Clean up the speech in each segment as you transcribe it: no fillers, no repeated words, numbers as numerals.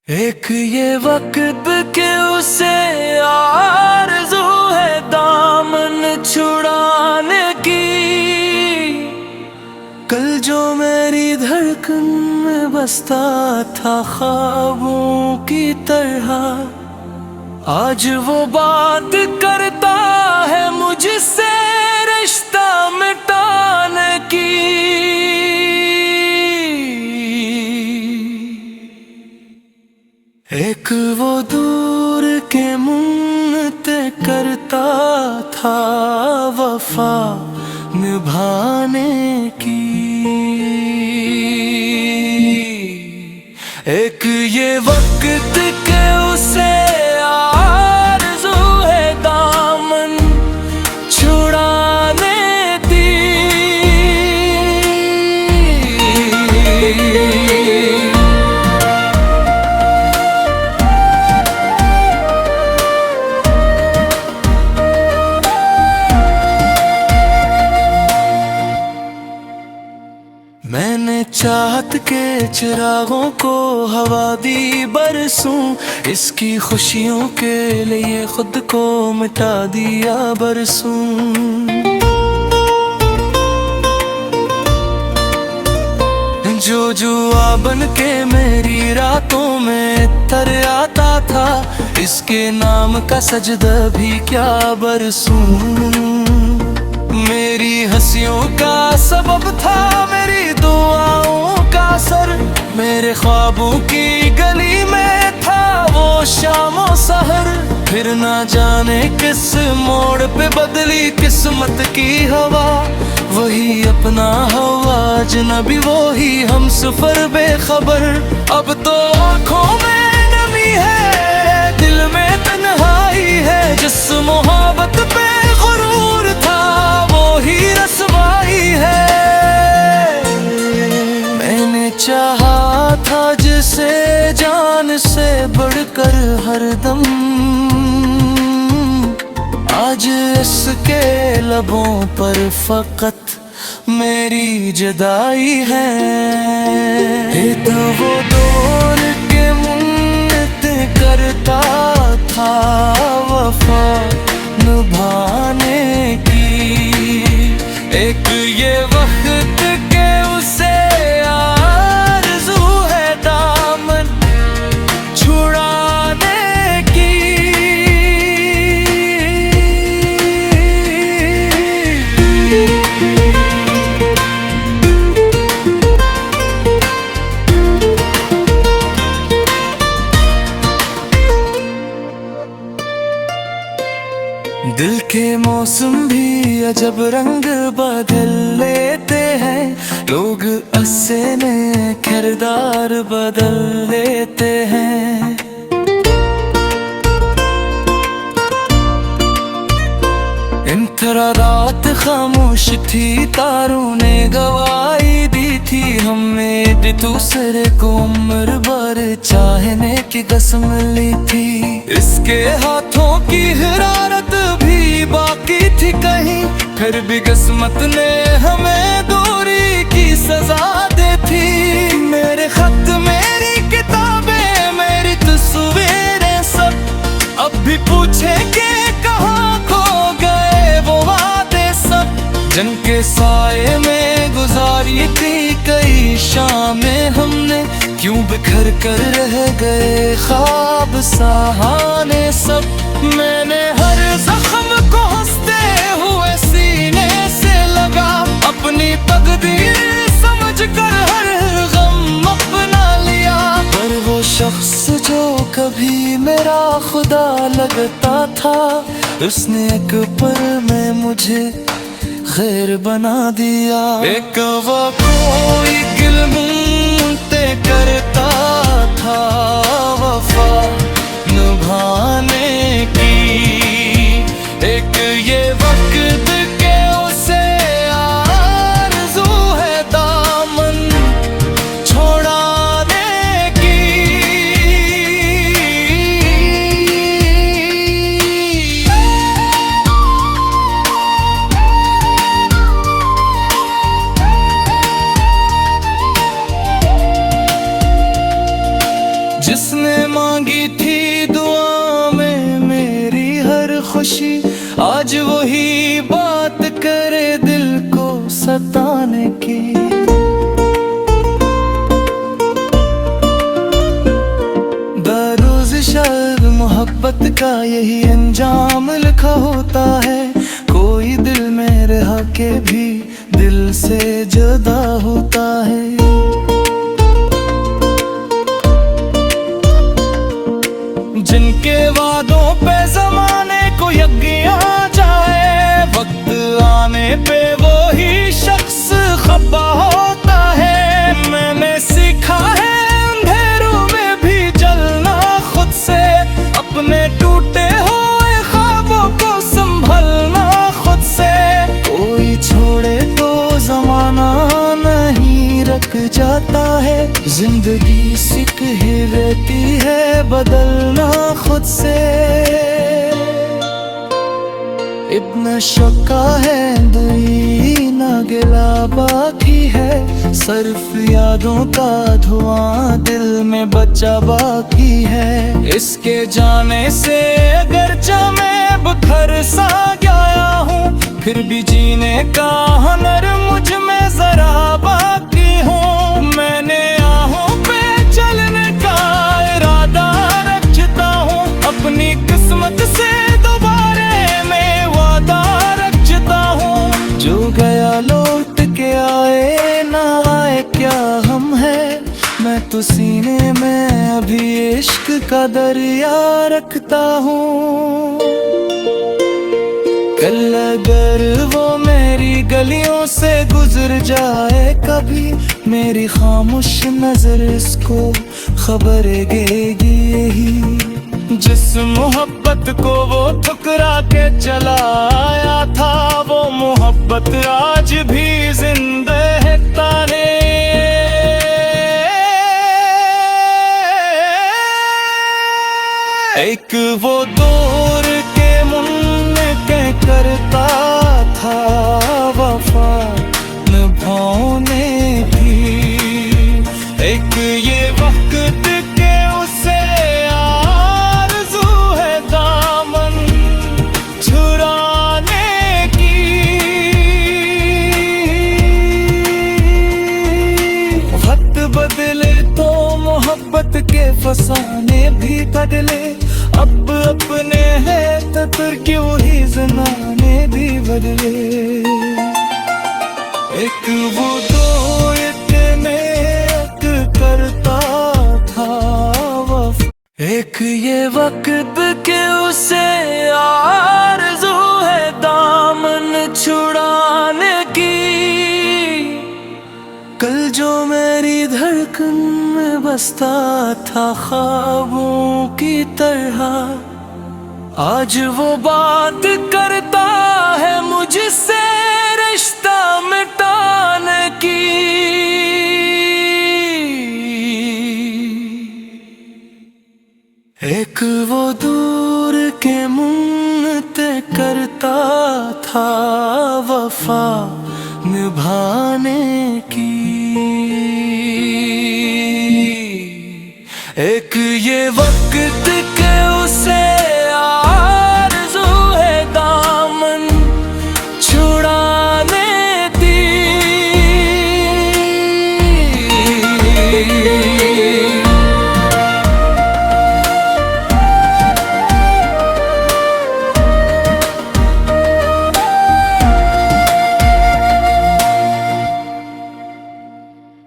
एक ये वक्त के उसे आरज़ू है दामन छुड़ाने की। कल जो मेरी धड़कन में बसता था ख्वाबों की तरह, आज वो बात करता है मुझसे रिश्ता मिटाने की। एक वो दूर के मुन्नते करता था वफा निभाने की। एक ये वक्त के उसे आरज़ू है दामन छुड़ाने दी। मैंने चाहत के चिरागों को हवा दी बरसों, इसकी खुशियों के लिए खुद को मिटा दिया बरसों। जो जुआ बन के मेरी रातों में तर आता था, इसके नाम का सजदा भी क्या बरसूं। मेरी हंसियों का सबब था मेरी दुआओं का असर, मेरे ख्वाबों की गली में था वो शामो सहर। फिर ना जाने किस मोड़ पे बदली किस्मत की हवा, वही अपना हवा अजनबी वही हम सफर बेखबर। अब तो आँखों में नमी है, दिल में तन्हाई है, जिस मोहब्बत पे गुरूर था वो ही रसवाई है। मैंने चाहा था जिसे जान से बढ़कर हरदम, आज इसके लबों पर फकत मेरी जुदाई है। ये तो वो दौर के मुन्नते करता था वफा निभाने की। एक ये वक्त के उसे आरज़ू है दामन छुड़ाने की। दिल के मौसम भी अजब रंग बदल लेते हैं, लोग अस्से में किरदार बदल लेते हैं। इंतरादात खामोश थी, तारों ने गवाही दी थी, हमें एक दूसरे को उम्र भर चाहने की कसम ली थी। इसके हाथों की हिरारत भी बाकी थी कहीं, फिर भी किस्मत ने हमें दूरी की सजा दी थी। मेरे खत मेरी किताबें मेरी तस्वीरें सब अब भी पूछेंगे कहाँ खो गए वो वादे सब। जिनके साए में गुजारी थी कई शामें हमने, क्यों बिखर कर रह गए ख्वाब सहाने सब। मैंने हर जख्म को हंसते हुए सीने से लगा, अपनी तकदीर समझ कर हर गम अपना लिया। पर वो शख्स जो कभी मेरा खुदा लगता था, उसने एक पल में मुझे खैर बना दिया। एक वो कोई गिलमुते करता था वफा निभाने की। एक ये वक्त के उसे आरज़ू है दामन छोड़ाने की। उसने मांगी थी दुआ में मेरी हर खुशी, आज वही बात करे दिल को सताने की। दरोज़ शायद मोहब्बत का यही अंजाम लिखा होता है, कोई दिल में रह के भी दिल से जुदा होता है। जिनके वादों पे जमाने को यकीन आ जाए, वक्त आने पे वो ही शख्स खफा होता है। मैंने सीखा है अंधेरों में भी जलना खुद से, अपने टूटे हुए ख्वाबों को संभलना खुद से। कोई छोड़े तो जमाना नहीं रख जाता है, जिंदगी सीख ही रहती है बदलना खुद से। इतना शक्का है दुई ना गिला बाकी है, सिर्फ यादों का धुआं दिल में बचा बाकी है। इसके जाने से अगरचे मैं बिखर सा गया हूँ, फिर भी जीने का हुनर मुझ में जरा बाकी हूँ। मैंने आहों पे चलने का इरादा रखता हूँ, अपनी किस्मत से दोबारा मैं वादा रखता हूँ। जो गया लौट के आए ना आए क्या हम हैं, मैं तो सीने में अभी इश्क का दरिया रखता हूँ। कल अगर वो मेरी गलियों से गुजर जाए कभी, मेरी खामोश नजर इसको खबर देगी यही। जिस मोहब्बत को वो ठुकरा के चला आया था, वो मोहब्बत आज भी जिंदा है ताने। एक वो दूर के मुन्ने के करता था वफा निभाने की, एक ये वक्त के उसे आरज़ू है दामन छुड़ाने की। वक्त बदले तो मोहब्बत के फसाने भी बदले, अब अपने हैं तो फिर क्यों ही ज़माने भी बदले। एक वो दो इतने करता था वफा, एक ये वक्त के उसे आरज़ू है दामन छुड़ाने की। कल जो मेरी धड़कन में बसता था ख्वाबों की तरह, आज वो बात करता है मुझसे रिश्ता मिटाने की। एक वो दूर के मुन्नते करता था वफा निभाने की, एक ये वक्त के उसे आरज़ू है दामन छुड़ाने दी।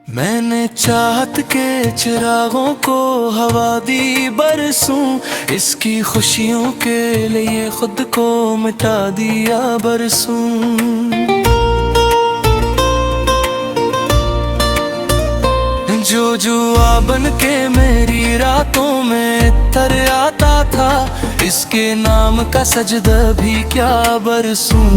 मैंने चाहत के चिरागों को हवा दी बरसों, इसकी खुशियों के लिए खुद को मिटा दिया बरसों। जो जुआ बन के मेरी रातों में तर आता था, इसके नाम का सजदा भी क्या बरसूं।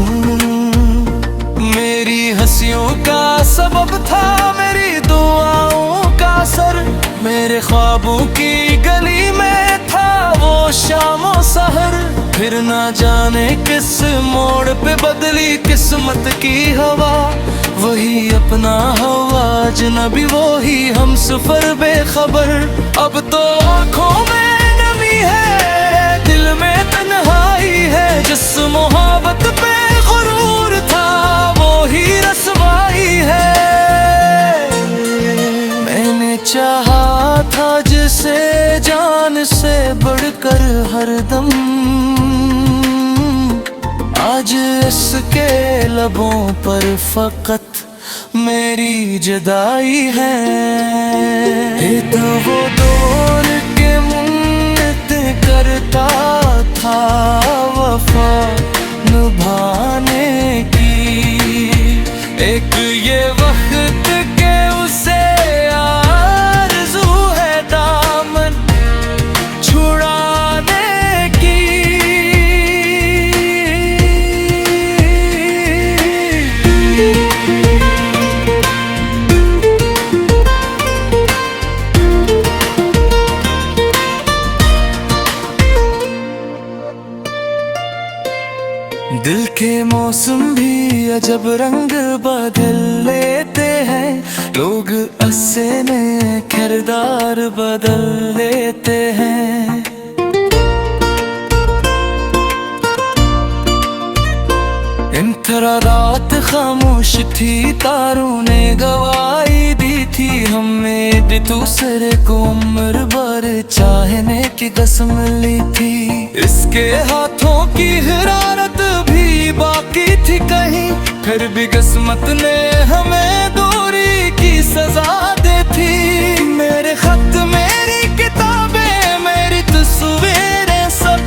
मेरी हंसियों का सबब था मेरी दुआओं का असर, मेरे ख्वाबों की गली में था वो शाम और सहर। फिर फिर ना जाने किस मोड़ पे बदली किस्मत की हवा। वही अपना हवा अजनबी, वो ही हम सफर बेखबर। अब तो आँखों में नमी है, दिल में तन्हाई है। जिस मोहब्बत पे गुरूर था, वो ही रसवाई है। मैंने चाहा था जिसे जान से बढ़कर हरदम, आज इसके लबों पर फकत मेरी जुदाई है। ये तो वो दौर के मुन्नत करता था वफा निभाने की, एक ये वक्त के उसे आरज़ू है दामन छुड़ाने की। दिल के मौसम भी अजब रंग बदल लेते हैं, लोग अस्से में किरदार बदल लेते हैं। रात खामोश थी, तारों ने गवाही दी थी हमें, एक दूसरे को उम्र भर चाहने की कसम ली थी। इसके हाथों की हिरारत भी बाकी थी कहीं, फिर भी किस्मत ने हमें दूरी की सजा दी थी। मेरे खत, मेरी किताबें, मेरी तस्वीरें सब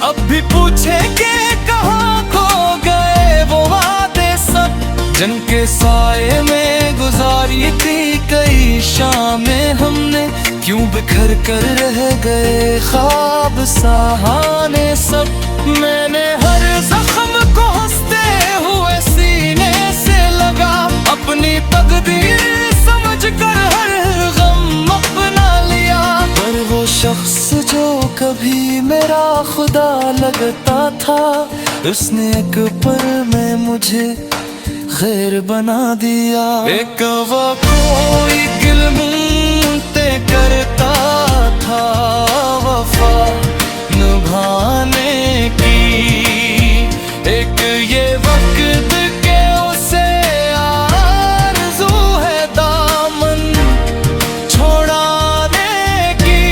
अब भी पूछेंगे कहाँ खो गए वो वादे सब, जिनके साए में गुजारी थी कई शामें हमने। क्यों बिखर कर रह गए ख्वाब सहाने सब। मैंने हर जख्म को हंसते हुए सीने से लगा, अपनी तकदीर समझ कर हर गम अपना लिया। पर वो शख्स जो कभी मेरा खुदा लगता था, उसने एक पल में मुझे खैर बना दिया। एक वो कोई गिलमुते करता था वफा निभाने की, एक ये वक्त के उसे आरज़ू है दामन छोड़ाने की।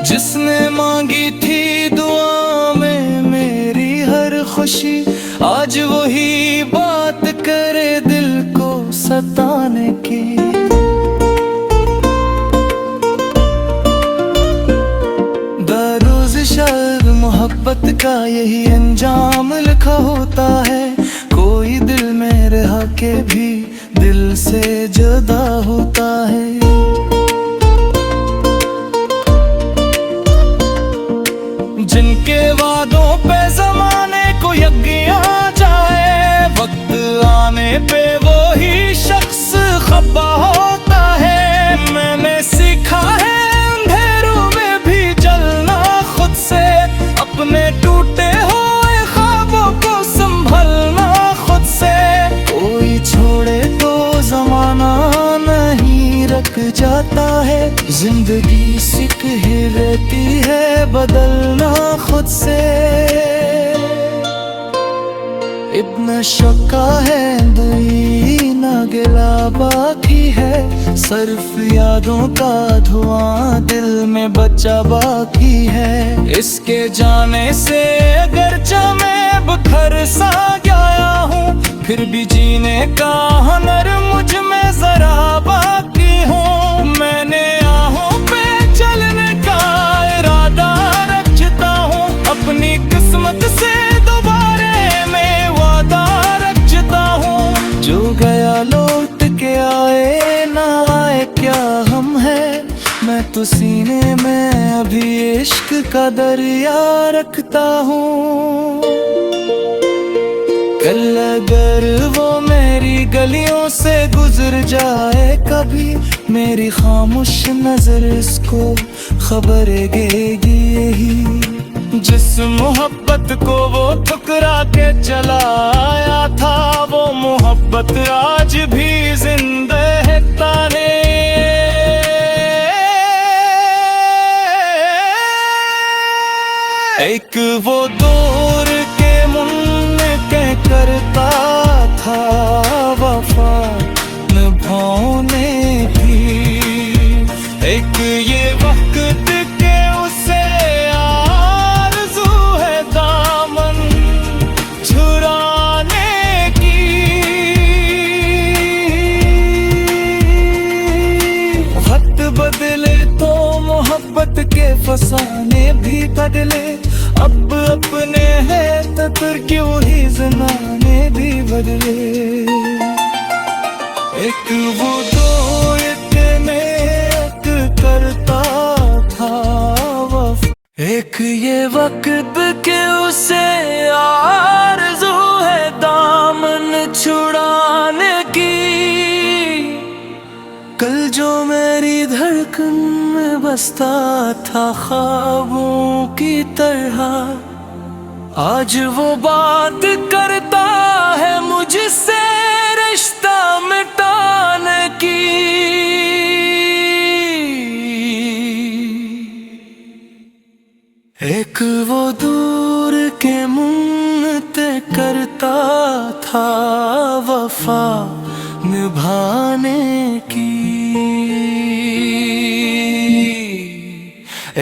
जिसने मांगी थी दुआ में मेरी हर खुशी, आज वही बात करे दिल को सताने की। दरोज़ शायद मोहब्बत का यही अंजाम लिखा होता है, कोई दिल में रह के भी दिल से जुदा होता है। जिनके वादों पे जमाने को यकीन आ जाए, वक्त आने पे वो ही शख्स खफा होता है। मैंने सीखा है अंधेरों में भी जलना खुद से, अपने टूटे हुए ख्वाबों को संभलना खुद से। कोई छोड़े तो जमाना नहीं रख जाता है, जिंदगी सीख ही रहती है बदलना खुद से। इब्न शक्का है दुई ना गिला बाकी है, सिर्फ यादों का धुआं दिल में बचा बाकी है। इसके जाने से अगरचे मैं बिखर सा गया हूँ, फिर भी जीने का हुनर मुझ में जरा बाकी हूँ। मैंने आहों पे चलने का इरादा रखता हूँ, अपनी किस्मत से दोबारे में वादा रखता हूँ। जो गया लौट के आए ना आए क्या हम हैं, मैं तो सीने में अभी ये इश्क का दरिया रखता हूँ। कल अगर वो मेरी गलियों से गुजर जाए कभी, मेरी खामोश नजर इसको खबर देगी यही। जिस मोहब्बत को वो ठुकरा के चला आया था, वो मोहब्बत आज भी जिंदा है ताने। एक वो दूर के मुन्ने के करता था वफा निभाने की। एक ये वक्त के उसे आरज़ू है दामन छुड़ाने की। वक्त बदले तो मोहब्बत के फसाने भी बदले। अब अपने हैं तो फिर क्यों ही ज़माने भी बदले। एक वो दो इतने करता था वफा, एक ये वक्त के उसे आरज़ू है दामन छुड़ाने की। कल जो मेरी धड़कन में बसता था ख्वाबों की तरह, आज वो बात करता है मुझसे रिश्ता मिटाने की। एक वो दूर के मुन्नते करता था वफा निभाने की।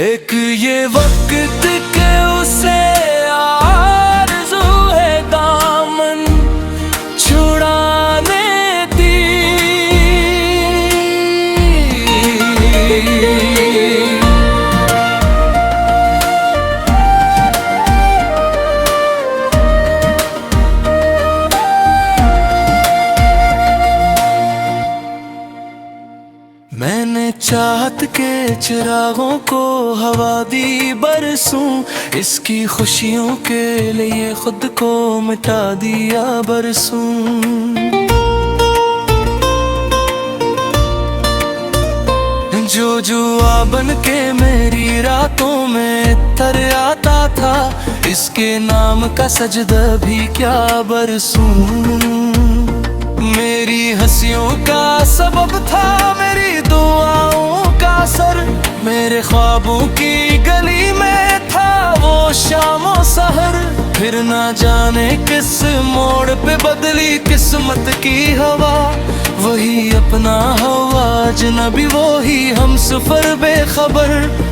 एक ये वक्त के उसे आरज़ू है दामन छुड़ाने दी। मैंने चाहत के चिरागों को हवा दी बरसों, इसकी खुशियों के लिए खुद को मिटा दिया बरसों। जो जुआ बन के मेरी रातों में तर आता था, इसके नाम का सजदा भी क्या बरसूं। मेरी हंसियों का सबब था मेरी दुआओं का असर, मेरे ख्वाबों की गली में था वो शाम और सहर। फिर ना जाने किस मोड़ पे बदली किस्मत की हवा, वही अपना हवा अजनबी वही हम सफर बेखबर।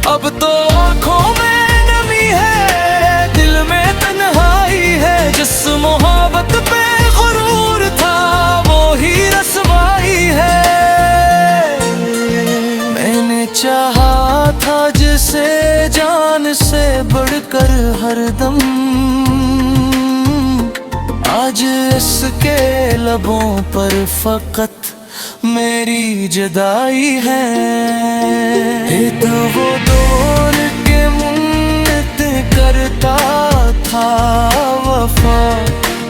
अब तो आँखों में नमी है, दिल में तन्हाई है, जिस मोहब्बत पे गुरूर था वो ही रसवाई है। मैंने चाहा था जिसे जान से बढ़कर हरदम, आज इसके लबों पर फकत मेरी जुदाई है। तो वो दौर के मुन्नत करता था वफा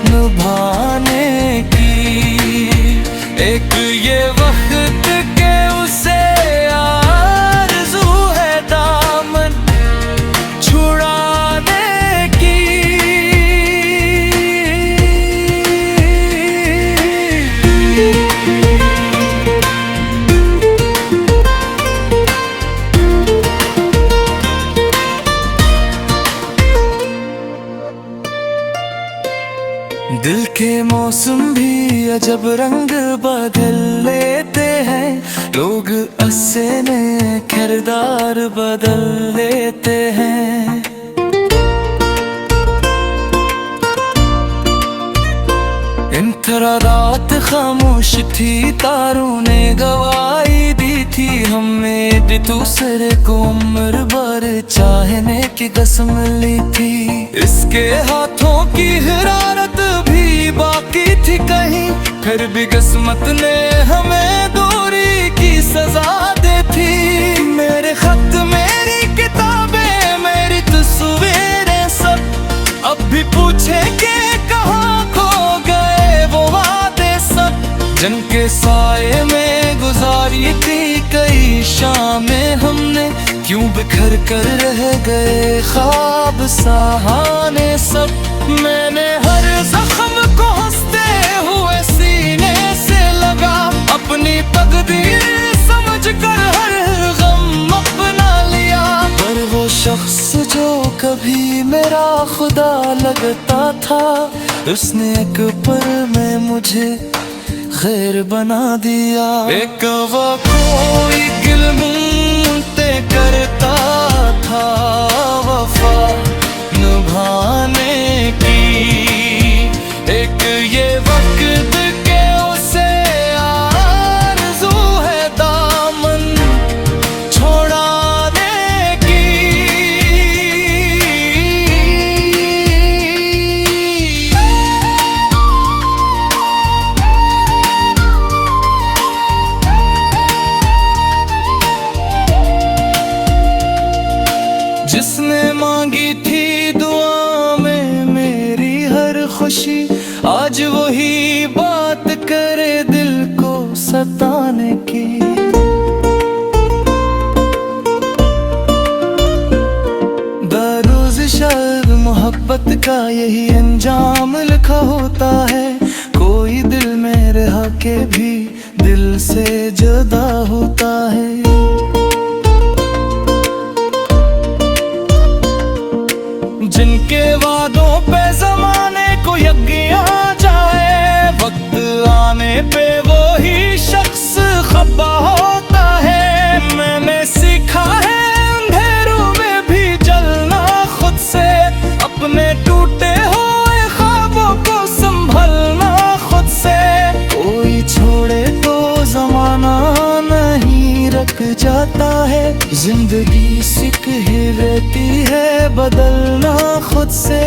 निभाने की। एक ये वक्त के उसे आरज़ू है दामन छुड़ाने की। दिल के मौसम भी अजब रंग बदल लेते हैं, लोग अस्से में किरदार बदल लेते हैं। रात खामोश थी, तारों ने गवाही दी थी हमें एक दूसरे को उम्र भर चाहने की कसम ली थी। इसके हाथों की हिरारत भी बाकी थी कहीं, फिर भी किस्मत ने हमें दूरी की सजा दी थी। मेरे खत मेरी किताबें के साए में गुजारी थी कई शामें हमने, क्यों बिखर कर रह गए ख्वाब सहाने सब। मैंने हर जख्म को हंसते हुए सीने से लगा, अपनी तकदीर समझ कर हर गम अपना लिया। पर वो शख्स जो कभी मेरा खुदा लगता था, उसने एक पल में मुझे खैर बना दिया। एक वो कोई गिलमुते करता था वफा निभाने की, एक ये वक्त के उसे आरज़ू है दामन छोड़ाने की। जिसने मांगी थी दुआ में मेरी हर खुशी, आज वही बात करे दिल को सताने की। दरोज़ शायद मोहब्बत का यही अंजाम लिखा होता है, कोई दिल में रह के भी दिल से जुदा होता है। जिनके वादों पे जमाने को यकीन आ जाए, वक्त आने पे वो ही शख्स खफा होता है। मैंने सीखा है अंधेरों में भी जलना खुद से, अपने टूटे हुए ख्वाबों को संभलना खुद से। कोई छोड़े तो जमाना नहीं रख जाता है, जिंदगी सीख ही रहती है बदलना खुद से।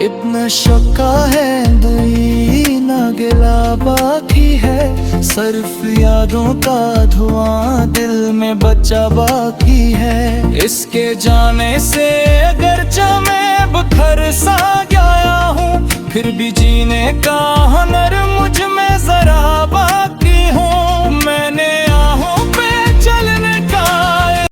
इब्न शक्का है दुई ना गिला बाकी है, सिर्फ यादों का धुआं दिल में बचा बाकी है। इसके जाने से अगरचे मैं बिखर सा गया हूँ, फिर भी जीने का हुनर मुझ में जरा बाकी हूँ। मैंने